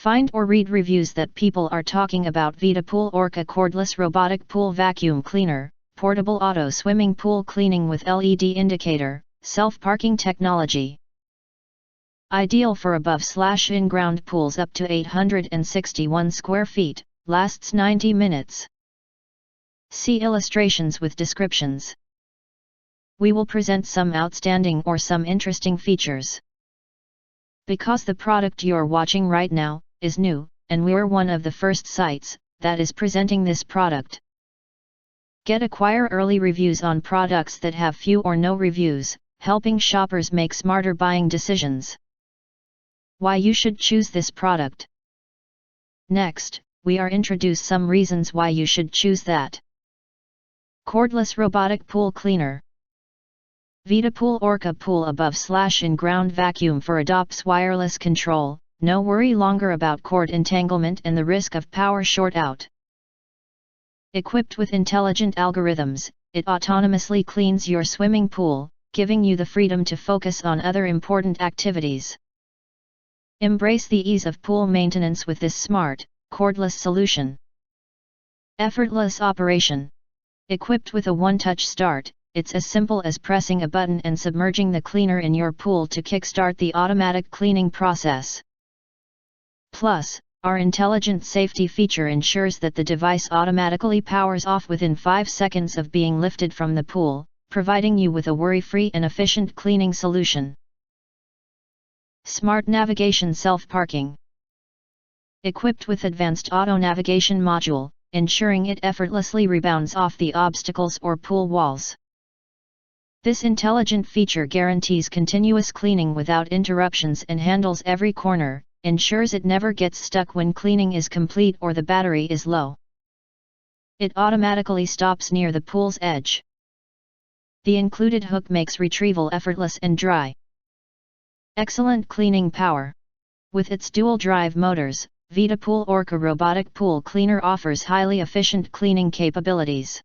Find or read reviews that people are talking about Vidapool Orca Cordless Robotic Pool Vacuum Cleaner, Portable Auto Swimming Pool Cleaning with LED Indicator, Self-Parking Technology. Ideal for above/in-ground pools up to 861 square feet, lasts 90 minutes. See illustrations with descriptions. We will present some outstanding or some interesting features. Because the product you're watching right now is new, and we're one of the first sites that is presenting this product. Acquire early reviews on products that have few or no reviews, helping shoppers make smarter buying decisions. Why you should choose this product. Next, we are introduce some reasons why you should choose that. Cordless Robotic Pool Cleaner. Vidapool Orca Pool above/in-ground vacuum for adopts wireless control, no worry longer about cord entanglement and the risk of power short-out. Equipped with intelligent algorithms, it autonomously cleans your swimming pool, giving you the freedom to focus on other important activities. Embrace the ease of pool maintenance with this smart, cordless solution. Effortless operation. Equipped with a one-touch start, it's as simple as pressing a button and submerging the cleaner in your pool to kickstart the automatic cleaning process. Plus, our intelligent safety feature ensures that the device automatically powers off within 5 seconds of being lifted from the pool, providing you with a worry-free and efficient cleaning solution. Smart Navigation Self-Parking. Equipped with advanced auto navigation module, ensuring it effortlessly rebounds off the obstacles or pool walls. This intelligent feature guarantees continuous cleaning without interruptions and handles every corner, ensures it never gets stuck when cleaning is complete or the battery is low. It automatically stops near the pool's edge. The included hook makes retrieval effortless and dry. Excellent cleaning power. With its dual-drive motors, Vidapool Orca Robotic Pool Cleaner offers highly efficient cleaning capabilities.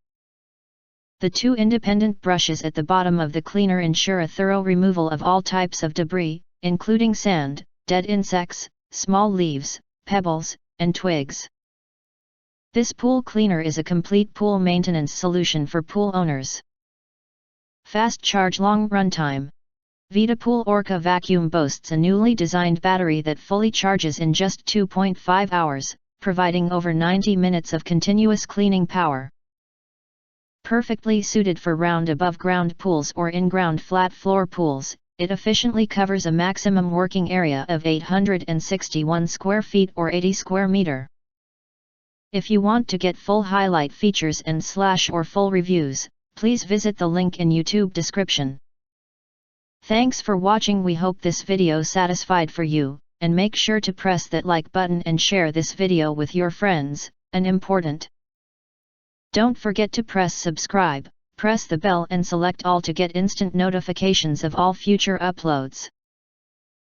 The 2 independent brushes at the bottom of the cleaner ensure a thorough removal of all types of debris, including sand, dead insects, small leaves, pebbles, and twigs. This pool cleaner is a complete pool maintenance solution for pool owners. Fast charge, long runtime. Vidapool Orca Vacuum boasts a newly designed battery that fully charges in just 2.5 hours, providing over 90 minutes of continuous cleaning power. Perfectly suited for round above-ground pools or in-ground flat floor pools, it efficiently covers a maximum working area of 861 square feet or 80 square meter. If you want to get full highlight features and / or full reviews, please visit the link in YouTube description. Thanks for watching. We hope this video satisfied for you, and make sure to press that like button and share this video with your friends, and important. Don't forget to press subscribe, press the bell and select all to get instant notifications of all future uploads.